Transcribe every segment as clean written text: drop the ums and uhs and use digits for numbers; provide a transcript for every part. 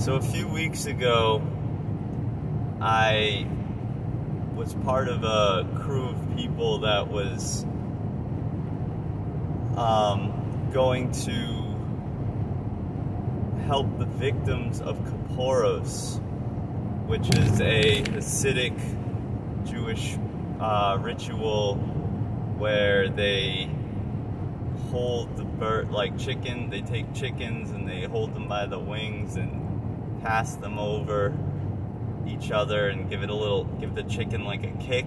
So a few weeks ago, I was part of a crew of people that was going to help the victims of Kaporos, which is a Hasidic Jewish ritual where they hold the bird like chicken. They take chickens and they hold them by the wings and pass them over each other and give the chicken like a kick,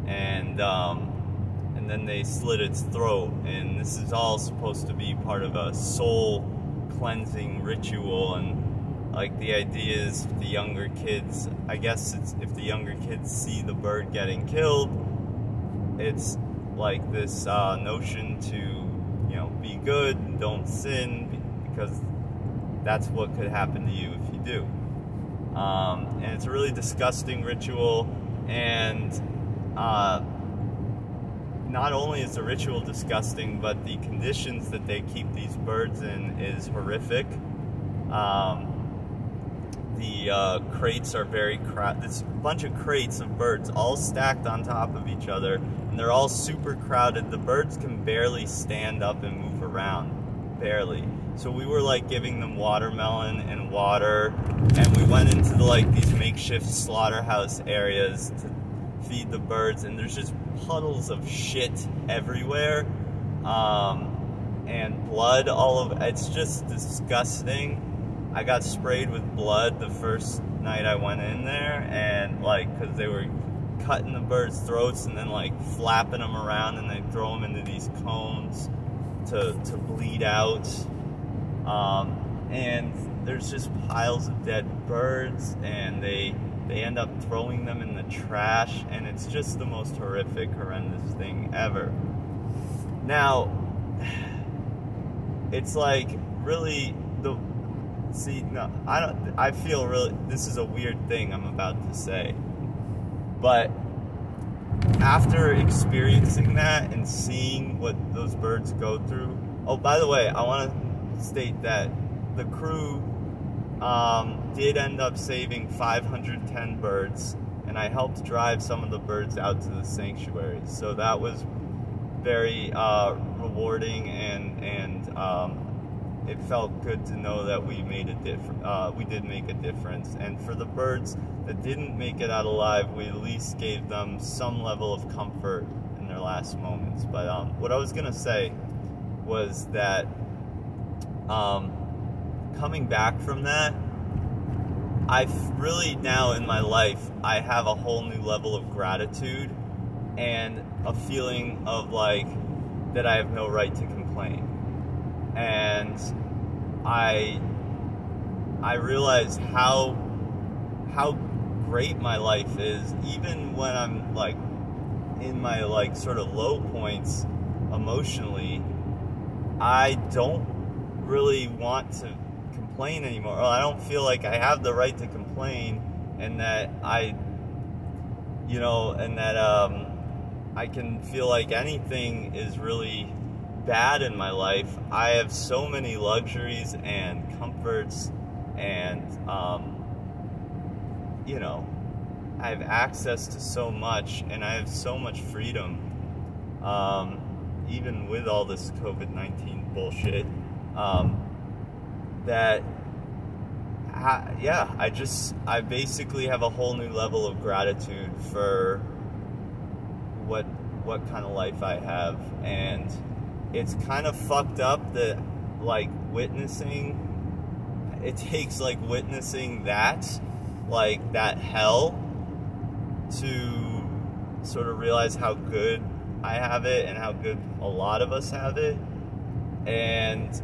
and then they slit its throat. And this is all supposed to be part of a soul cleansing ritual. And like the idea is the younger kids, I guess it's if the younger kids see the bird getting killed, it's like this notion to, you know, be good and don't sin, because that's what could happen to you if you do. And it's a really disgusting ritual, and not only is the ritual disgusting, but the conditions that they keep these birds in is horrific. The crates are very crowded. It's a bunch of crates of birds all stacked on top of each other, and they're all super crowded. The birds can barely stand up and move around, barely. So we were like giving them watermelon and water, and we went into these makeshift slaughterhouse areas to feed the birds, and there's just puddles of shit everywhere, and blood it's just disgusting. I got sprayed with blood the first night I went in there, and because they were cutting the birds' throats and then flapping them around, and they throw them into these cones to bleed out. And there's just piles of dead birds, and they end up throwing them in the trash, and it's just the most horrific, horrendous thing ever. Now, it's really I feel really, this is a weird thing I'm about to say, but after experiencing that and seeing what those birds go through. Oh, by the way, I want to state that the crew did end up saving 510 birds, and I helped drive some of the birds out to the sanctuary. So that was very rewarding, and it felt good to know that we made we did make a difference. And for the birds that didn't make it out alive, we at least gave them some level of comfort in their last moments. But what I was gonna say was that coming back from that, I've really now in my life, I have a whole new level of gratitude and a feeling of that I have no right to complain. And I realize how great my life is, even when I'm in my sort of low points emotionally. I don't really want to complain anymore. I don't feel like I have the right to complain, and that I can feel like anything is really bad in my life. I have so many luxuries and comforts, and I have access to so much, and I have so much freedom, even with all this COVID-19 bullshit, I basically have a whole new level of gratitude for what kind of life I have. And it's kind of fucked up that it takes witnessing that hell to sort of realize how good I have it and how good a lot of us have it. And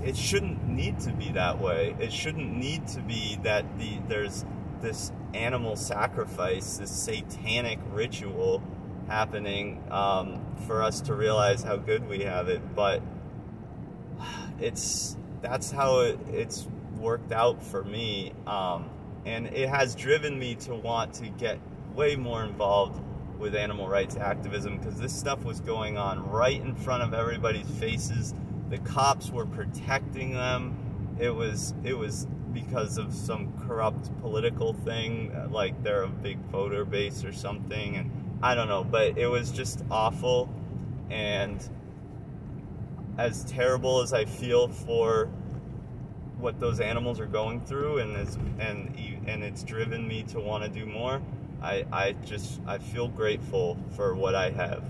it shouldn't need to be that way. It shouldn't need to be that there's this animal sacrifice, this satanic ritual happening for us to realize how good we have it. But that's how it's worked out for me, and it has driven me to want to get way more involved with animal rights activism, because this stuff was going on right in front of everybody's faces. The cops were protecting them. It was because of some corrupt political thing, like they're a big voter base or something, and I don't know, but it was just awful. And as terrible as I feel for what those animals are going through, and it's driven me to want to do more, I feel grateful for what I have.